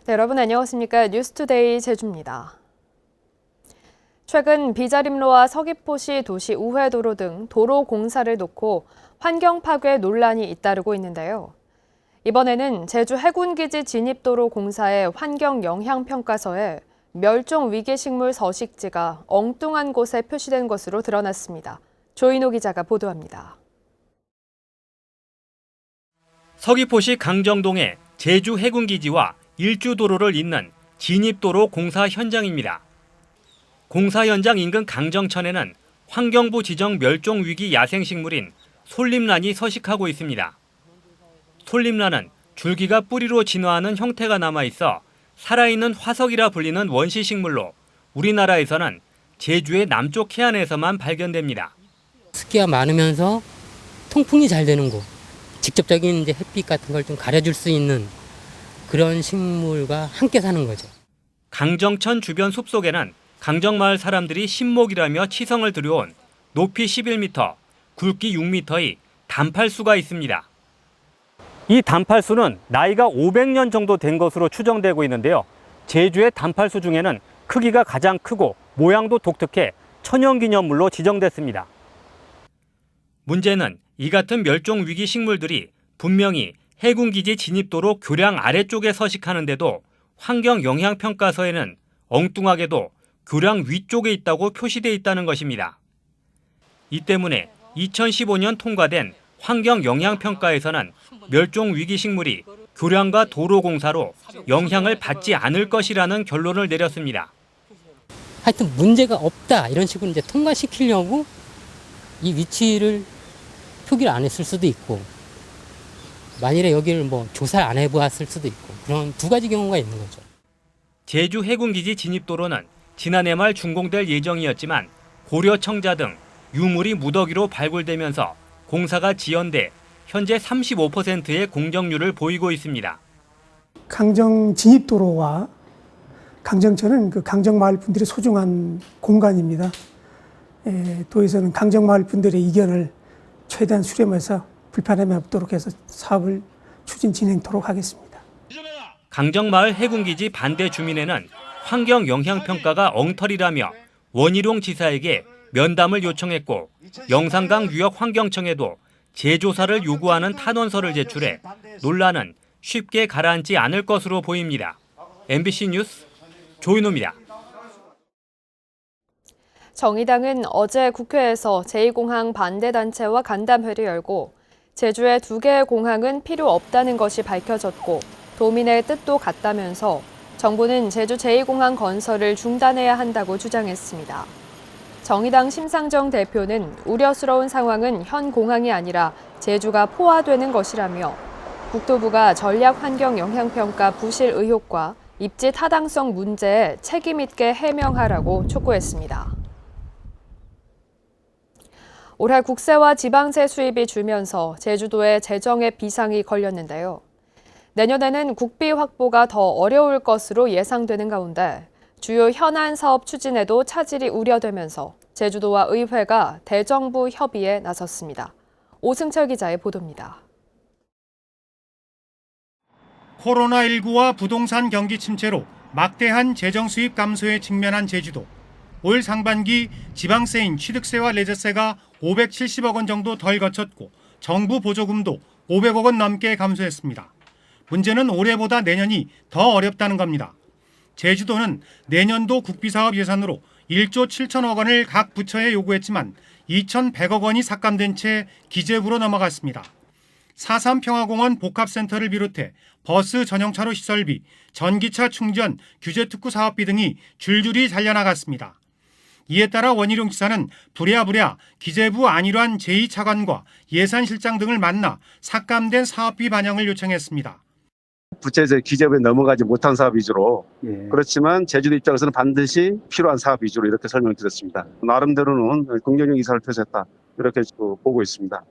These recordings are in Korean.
네, 여러분 안녕하십니까? 뉴스투데이 제주입니다. 최근 비자림로와 서귀포시 도시 우회도로 등 도로 공사를 놓고 환경 파괴 논란이 잇따르고 있는데요. 이번에는 제주 해군기지 진입도로 공사의 환경 영향 평가서에 멸종 위기식물 서식지가 엉뚱한 곳에 표시된 것으로 드러났습니다. 조인호 기자가 보도합니다. 서귀포시 강정동의 제주 해군기지와 일주도로를 잇는 진입도로 공사 현장입니다. 공사 현장 인근 강정천에는 환경부 지정 멸종위기 야생식물인 솔잎란이 서식하고 있습니다. 솔잎란은 줄기가 뿌리로 진화하는 형태가 남아있어 살아있는 화석이라 불리는 원시식물로 우리나라에서는 제주의 남쪽 해안에서만 발견됩니다. 습기가 많으면서 통풍이 잘 되는 곳, 직접적인 이제 햇빛 같은 걸 좀 가려줄 수 있는 그런 식물과 함께 사는 거죠. 강정천 주변 숲속에는 강정마을 사람들이 신목이라며 치성을 들여온 높이 11m, 굵기 6m의 단팔수가 있습니다. 이 단팔수는 나이가 500년 정도 된 것으로 추정되고 있는데요. 제주의 단팔수 중에는 크기가 가장 크고 모양도 독특해 천연기념물로 지정됐습니다. 문제는 이 같은 멸종위기 식물들이 분명히 해군기지 진입도로 교량 아래쪽에 서식하는데도 환경영향평가서에는 엉뚱하게도 교량 위쪽에 있다고 표시되어 있다는 것입니다. 이 때문에 2015년 통과된 환경영향평가에서는 멸종위기 식물이 교량과 도로 공사로 영향을 받지 않을 것이라는 결론을 내렸습니다. 하여튼 문제가 없다 이런 식으로 이제 통과시키려고 이 위치를 표기를 안 했을 수도 있고, 만일에 여기를 조사를 안 해보았을 수도 있고, 그런 두 가지 경우가 있는 거죠. 제주 해군기지 진입도로는 지난해 말 준공될 예정이었지만 고려청자 등 유물이 무더기로 발굴되면서 공사가 지연돼 현재 35%의 공정률을 보이고 있습니다. 강정 진입도로와 강정천은 그 강정마을 분들의 소중한 공간입니다. 도에서는 강정마을 분들의 의견을 최대한 수렴해서 불편함이 없도록 해서 사업을 진행토록 하겠습니다. 강정마을 해군기지 반대 주민회는 환경영향평가가 엉터리라며 원희룡 지사에게 면담을 요청했고, 영산강 유역환경청에도 재조사를 요구하는 탄원서를 제출해 논란은 쉽게 가라앉지 않을 것으로 보입니다. MBC 뉴스 조인호입니다. 정의당은 어제 국회에서 제2공항 반대단체와 간담회를 열고 제주의 2개의 공항은 필요 없다는 것이 밝혀졌고 도민의 뜻도 같다면서 정부는 제주 제2공항 건설을 중단해야 한다고 주장했습니다. 정의당 심상정 대표는 우려스러운 상황은 현 공항이 아니라 제주가 포화되는 것이라며 국토부가 전략환경영향평가 부실 의혹과 입지 타당성 문제에 책임 있게 해명하라고 촉구했습니다. 올해 국세와 지방세 수입이 줄면서 제주도에 재정에 비상이 걸렸는데요. 내년에는 국비 확보가 더 어려울 것으로 예상되는 가운데 주요 현안 사업 추진에도 차질이 우려되면서 제주도와 의회가 대정부 협의에 나섰습니다. 오승철 기자의 보도입니다. 코로나19와 부동산 경기 침체로 막대한 재정 수입 감소에 직면한 제주도. 올 상반기 지방세인 취득세와 레저세가 570억 원 정도 덜 거쳤고 정부 보조금도 500억 원 넘게 감소했습니다. 문제는 올해보다 내년이 더 어렵다는 겁니다. 제주도는 내년도 국비사업 예산으로 1조 7천억 원을 각 부처에 요구했지만 2,100억 원이 삭감된 채 기재부로 넘어갔습니다. 4.3 평화공원 복합센터를 비롯해 버스 전용차로 시설비, 전기차 충전, 규제특구 사업비 등이 줄줄이 잘려나갔습니다. 이에 따라 원희룡 지사는 부랴부랴 기재부 안일환 제2차관과 예산실장 등을 만나 삭감된 사업비 반영을 요청했습니다. 부채에서 기재부에 넘어가지 못한 사업 위주로, 그렇지만 제주도 입장에서는 반드시 필요한 사업 위주로 이렇게 설명을 드렸습니다. 나름대로는 긍정적 의사를 표시했다, 이렇게 보고 있습니다.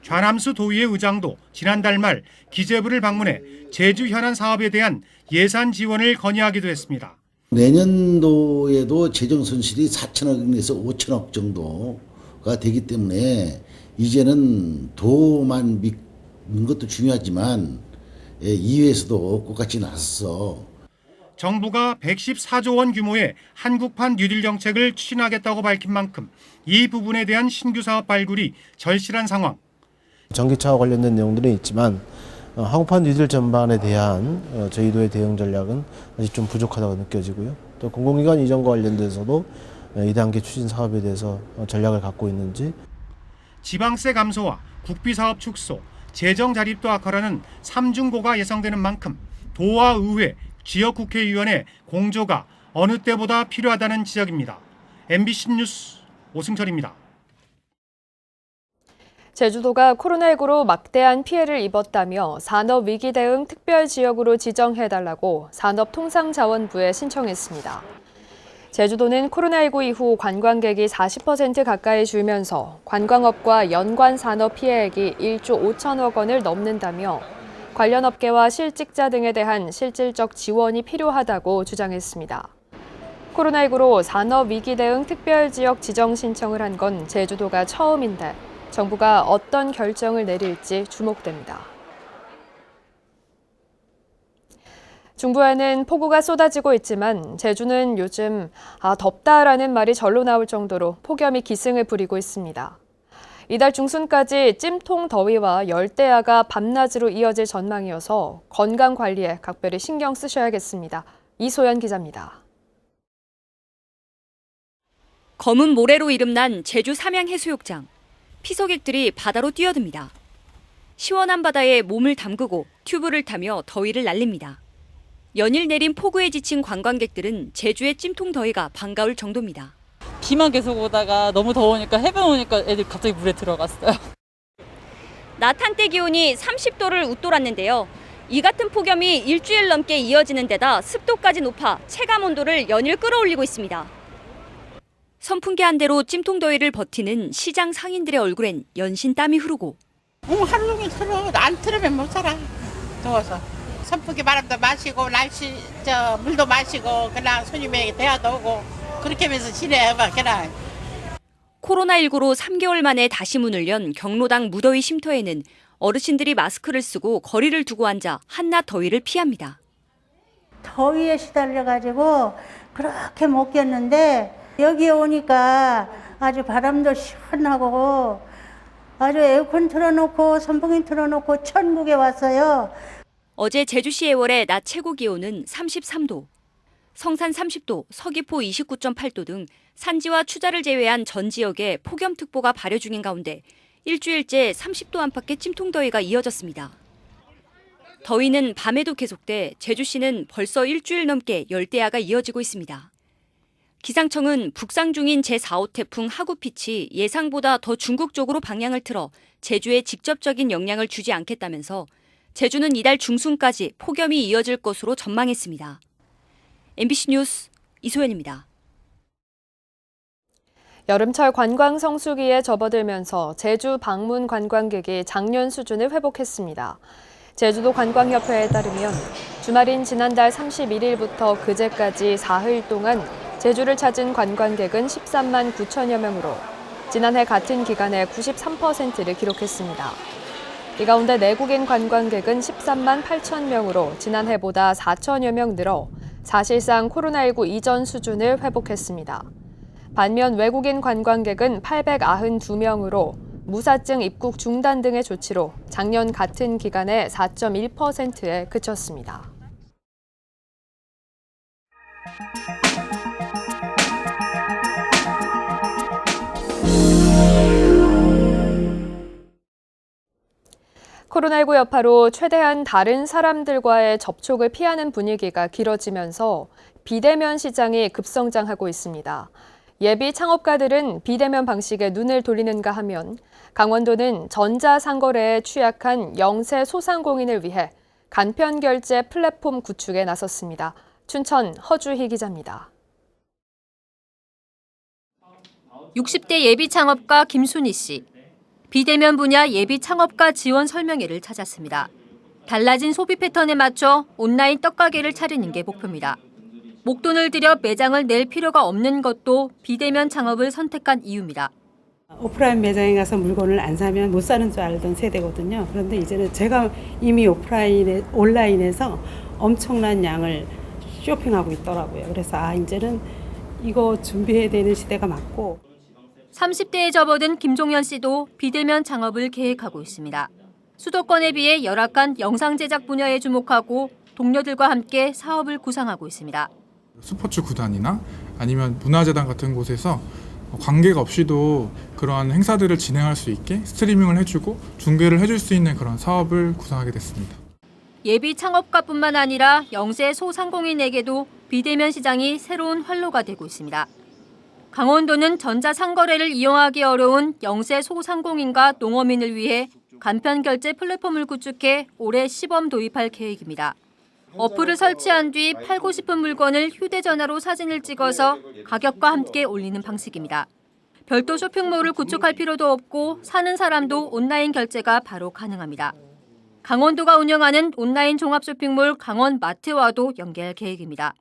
좌남수 도의회 의장도 지난달 말 기재부를 방문해 제주 현안 사업에 대한 예산 지원을 건의하기도 했습니다. 내년도에도 재정 손실이 4천억에서 5천억 정도가 되기 때문에 이제는 도만 믿는 것도 중요하지만 EU에서도 똑같이 나섰어. 정부가 114조 원 규모의 한국판 뉴딜 정책을 추진하겠다고 밝힌 만큼 이 부분에 대한 신규 사업 발굴이 절실한 상황. 전기차와 관련된 내용들은 있지만 한국판 뉴딜 전반에 대한 저희도의 대응 전략은 아직 좀 부족하다고 느껴지고요. 또 공공기관 이전과 관련돼서도 2단계 추진 사업에 대해서 전략을 갖고 있는지. 지방세 감소와 국비사업 축소, 재정 자립도 악화라는 삼중고가 예상되는 만큼 도와 의회, 지역국회의원의 공조가 어느 때보다 필요하다는 지적입니다. MBC 뉴스 오승철입니다. 제주도가 코로나19로 막대한 피해를 입었다며 산업위기 대응 특별지역으로 지정해달라고 산업통상자원부에 신청했습니다. 제주도는 코로나19 이후 관광객이 40% 가까이 줄면서 관광업과 연관 산업 피해액이 1조 5천억 원을 넘는다며 관련 업계와 실직자 등에 대한 실질적 지원이 필요하다고 주장했습니다. 코로나19로 산업위기 대응 특별지역 지정 신청을 한 건 제주도가 처음인데 정부가 어떤 결정을 내릴지 주목됩니다. 중부에는 폭우가 쏟아지고 있지만 제주는 요즘 덥다라는 말이 절로 나올 정도로 폭염이 기승을 부리고 있습니다. 이달 중순까지 찜통 더위와 열대야가 밤낮으로 이어질 전망이어서 건강 관리에 각별히 신경 쓰셔야겠습니다. 이소연 기자입니다. 검은 모래로 이름난 제주 삼양해수욕장. 피서객들이 바다로 뛰어듭니다. 시원한 바다에 몸을 담그고 튜브를 타며 더위를 날립니다. 연일 내린 폭우에 지친 관광객들은 제주의 찜통 더위가 반가울 정도입니다. 비만 계속 오다가 너무 더우니까 해변 오니까 애들 갑자기 물에 들어갔어요. 낮 한때 기온이 30도를 웃돌았는데요. 이 같은 폭염이 일주일 넘게 이어지는 데다 습도까지 높아 체감 온도를 연일 끌어올리고 있습니다. 선풍기 한 대로 찜통 더위를 버티는 시장 상인들의 얼굴엔 연신 땀이 흐르고 하루 종일 틀어. 안 틀으면 못 살아. 더워서. 선풍기 바람도 마시고 물도 마시고 그냥 손님에게 대화도 오고 그렇게 하면서 지내요. 그냥. 코로나19로 3개월 만에 다시 문을 연 경로당 무더위 쉼터에는 어르신들이 마스크를 쓰고 거리를 두고 앉아 한낮 더위를 피합니다. 더위에 시달려가지고 그렇게 못 꼈는데 여기에 오니까 아주 바람도 시원하고 아주 에어컨 틀어놓고 선풍기 틀어놓고 천국에 왔어요. 어제 제주시 애월의 낮 최고 기온은 33도, 성산 30도, 서귀포 29.8도 등 산지와 추자를 제외한 전 지역에 폭염특보가 발효 중인 가운데 일주일째 30도 안팎의 찜통더위가 이어졌습니다. 더위는 밤에도 계속돼 제주시는 벌써 일주일 넘게 열대야가 이어지고 있습니다. 기상청은 북상 중인 제4호 태풍 하구피치 예상보다 더 중국 쪽으로 방향을 틀어 제주에 직접적인 영향을 주지 않겠다면서 제주는 이달 중순까지 폭염이 이어질 것으로 전망했습니다. MBC 뉴스 이소연입니다. 여름철 관광 성수기에 접어들면서 제주 방문 관광객이 작년 수준을 회복했습니다. 제주도 관광협회에 따르면 주말인 지난달 31일부터 그제까지 사흘 동안 제주를 찾은 관광객은 13만 9천여 명으로 지난해 같은 기간의 93%를 기록했습니다. 이 가운데 내국인 관광객은 13만 8천 명으로 지난해보다 4천여 명 늘어 사실상 코로나19 이전 수준을 회복했습니다. 반면 외국인 관광객은 892명으로 무사증 입국 중단 등의 조치로 작년 같은 기간의 4.1%에 그쳤습니다. 코로나19 여파로 최대한 다른 사람들과의 접촉을 피하는 분위기가 길어지면서 비대면 시장이 급성장하고 있습니다. 예비 창업가들은 비대면 방식에 눈을 돌리는가 하면 강원도는 전자상거래에 취약한 영세 소상공인을 위해 간편결제 플랫폼 구축에 나섰습니다. 춘천 허주희 기자입니다. 60대 예비 창업가 김순희 씨. 비대면 분야 예비 창업가 지원 설명회를 찾았습니다. 달라진 소비 패턴에 맞춰 온라인 떡가게를 차리는 게 목표입니다. 목돈을 들여 매장을 낼 필요가 없는 것도 비대면 창업을 선택한 이유입니다. 오프라인 매장에 가서 물건을 안 사면 못 사는 줄 알던 세대거든요. 그런데 이제는 제가 이미 온라인에서 엄청난 양을 쇼핑하고 있더라고요. 그래서 이제는 이거 준비해야 되는 시대가 맞고. 30대에 접어든 김종현 씨도 비대면 창업을 계획하고 있습니다. 수도권에 비해 열악한 영상 제작 분야에 주목하고 동료들과 함께 사업을 구상하고 있습니다. 스포츠 구단이나 아니면 문화재단 같은 곳에서 관계가 없이도 그러한 행사들을 진행할 수 있게 스트리밍을 해주고 중계를 해줄 수 있는 그런 사업을 구상하게 됐습니다. 예비 창업가뿐만 아니라 영세 소상공인에게도 비대면 시장이 새로운 활로가 되고 있습니다. 강원도는 전자상거래를 이용하기 어려운 영세 소상공인과 농어민을 위해 간편결제 플랫폼을 구축해 올해 시범 도입할 계획입니다. 어플을 설치한 뒤 팔고 싶은 물건을 휴대전화로 사진을 찍어서 가격과 함께 올리는 방식입니다. 별도 쇼핑몰을 구축할 필요도 없고 사는 사람도 온라인 결제가 바로 가능합니다. 강원도가 운영하는 온라인 종합 쇼핑몰 강원 마트와도 연계할 계획입니다.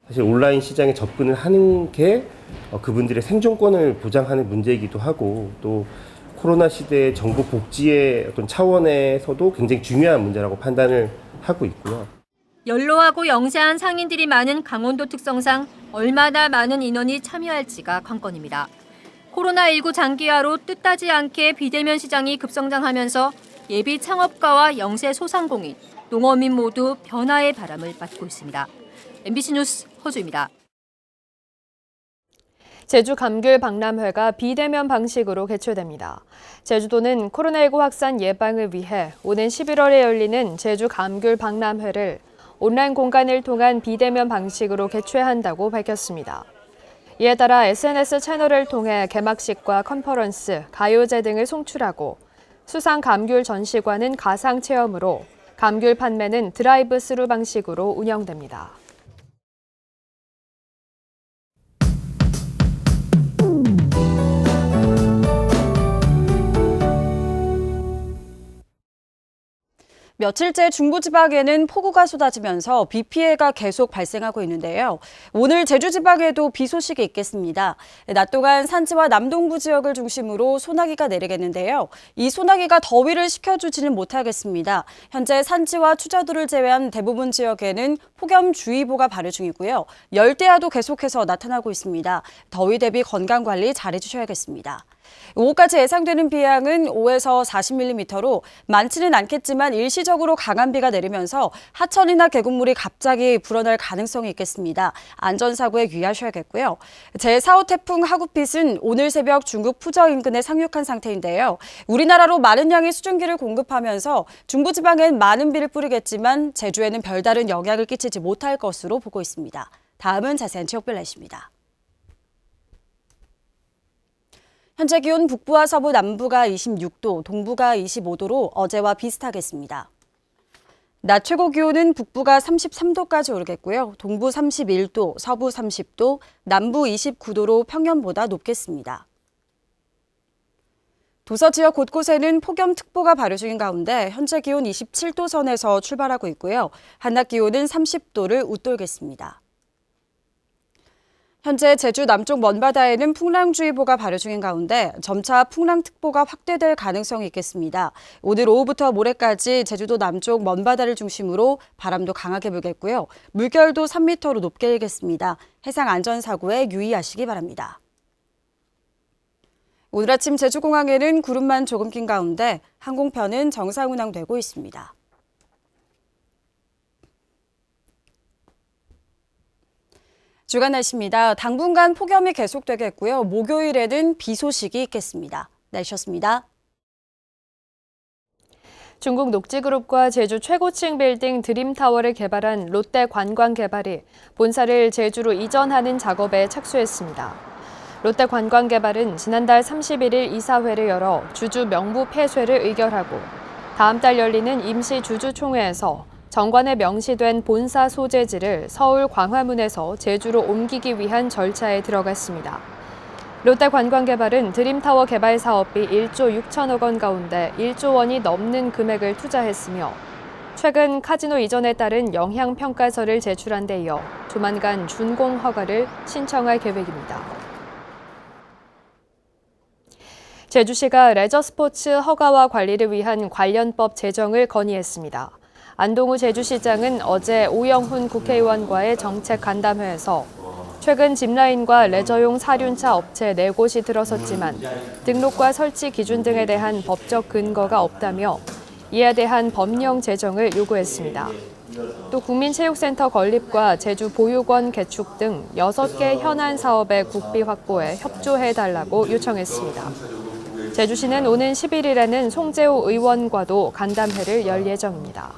사실 온라인 시장에 접근을 하는 게 그분들의 생존권을 보장하는 문제이기도 하고 또 코로나 시대의 정부 복지의 어떤 차원에서도 굉장히 중요한 문제라고 판단을 하고 있고요. 연로하고 영세한 상인들이 많은 강원도 특성상 얼마나 많은 인원이 참여할지가 관건입니다. 코로나19 장기화로 뜻하지 않게 비대면 시장이 급성장하면서 예비 창업가와 영세 소상공인, 농어민 모두 변화의 바람을 맞고 있습니다. MBC 뉴스 허주입니다. 제주 감귤 박람회가 비대면 방식으로 개최됩니다. 제주도는 코로나19 확산 예방을 위해 오는 11월에 열리는 제주 감귤 박람회를 온라인 공간을 통한 비대면 방식으로 개최한다고 밝혔습니다. 이에 따라 SNS 채널을 통해 개막식과 컨퍼런스, 가요제 등을 송출하고 수상 감귤 전시관은 가상 체험으로 감귤 판매는 드라이브 스루 방식으로 운영됩니다. 며칠째 중부지방에는 폭우가 쏟아지면서 비 피해가 계속 발생하고 있는데요. 오늘 제주지방에도 비 소식이 있겠습니다. 낮 동안 산지와 남동부 지역을 중심으로 소나기가 내리겠는데요. 이 소나기가 더위를 식혀주지는 못하겠습니다. 현재 산지와 추자도를 제외한 대부분 지역에는 폭염주의보가 발효 중이고요. 열대야도 계속해서 나타나고 있습니다. 더위 대비 건강관리 잘해주셔야겠습니다. 오후까지 예상되는 비양은 5에서 40mm로 많지는 않겠지만 일시적으로 강한 비가 내리면서 하천이나 계곡물이 갑자기 불어날 가능성이 있겠습니다. 안전사고에 유의하셔야겠고요. 제4호 태풍 하구핏은 오늘 새벽 중국 푸저 인근에 상륙한 상태인데요. 우리나라로 많은 양의 수증기를 공급하면서 중부지방엔 많은 비를 뿌리겠지만 제주에는 별다른 영향을 끼치지 못할 것으로 보고 있습니다. 다음은 자세한 지역별 날씨입니다. 현재 기온 북부와 서부 남부가 26도, 동부가 25도로 어제와 비슷하겠습니다. 낮 최고 기온은 북부가 33도까지 오르겠고요. 동부 31도, 서부 30도, 남부 29도로 평년보다 높겠습니다. 도서 지역 곳곳에는 폭염특보가 발효 중인 가운데 현재 기온 27도 선에서 출발하고 있고요. 한낮 기온은 30도를 웃돌겠습니다. 현재 제주 남쪽 먼바다에는 풍랑주의보가 발효 중인 가운데 점차 풍랑특보가 확대될 가능성이 있겠습니다. 오늘 오후부터 모레까지 제주도 남쪽 먼바다를 중심으로 바람도 강하게 불겠고요. 물결도 3m로 높게 일겠습니다. 해상 안전사고에 유의하시기 바랍니다. 오늘 아침 제주공항에는 구름만 조금 낀 가운데 항공편은 정상 운항되고 있습니다. 주간 날씨입니다. 당분간 폭염이 계속되겠고요. 목요일에는 비 소식이 있겠습니다. 날씨였습니다. 중국 녹지그룹과 제주 최고층 빌딩 드림타워를 개발한 롯데관광개발이 본사를 제주로 이전하는 작업에 착수했습니다. 롯데관광개발은 지난달 31일 이사회를 열어 주주 명부 폐쇄를 의결하고 다음 달 열리는 임시 주주총회에서 정관에 명시된 본사 소재지를 서울 광화문에서 제주로 옮기기 위한 절차에 들어갔습니다. 롯데관광개발은 드림타워 개발 사업비 1조 6천억 원 가운데 1조 원이 넘는 금액을 투자했으며 최근 카지노 이전에 따른 영향평가서를 제출한 데 이어 조만간 준공 허가를 신청할 계획입니다. 제주시가 레저 스포츠 허가와 관리를 위한 관련법 제정을 건의했습니다. 안동우 제주시장은 어제 오영훈 국회의원과의 정책 간담회에서 최근 짚라인과 레저용 사륜차 업체 4곳이 들어섰지만 등록과 설치 기준 등에 대한 법적 근거가 없다며 이에 대한 법령 제정을 요구했습니다. 또 국민체육센터 건립과 제주 보육원 개축 등 6개 현안 사업의 국비 확보에 협조해달라고 요청했습니다. 제주시는 오는 11일에는 송재호 의원과도 간담회를 열 예정입니다.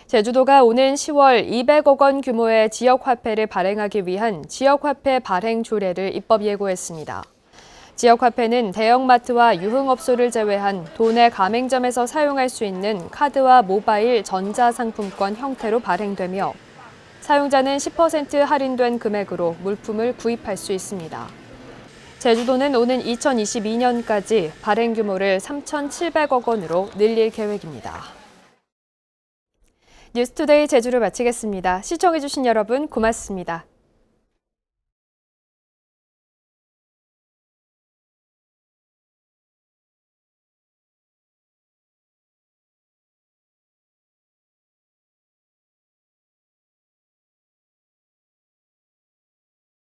제주도가 오는 10월 200억 원 규모의 지역화폐를 발행하기 위한 지역화폐 발행 조례를 입법 예고했습니다. 지역화폐는 대형마트와 유흥업소를 제외한 도내 가맹점에서 사용할 수 있는 카드와 모바일 전자상품권 형태로 발행되며 사용자는 10% 할인된 금액으로 물품을 구입할 수 있습니다. 제주도는 오는 2022년까지 발행 규모를 3,700억 원으로 늘릴 계획입니다. 뉴스투데이 제주를 마치겠습니다. 시청해주신 여러분 고맙습니다.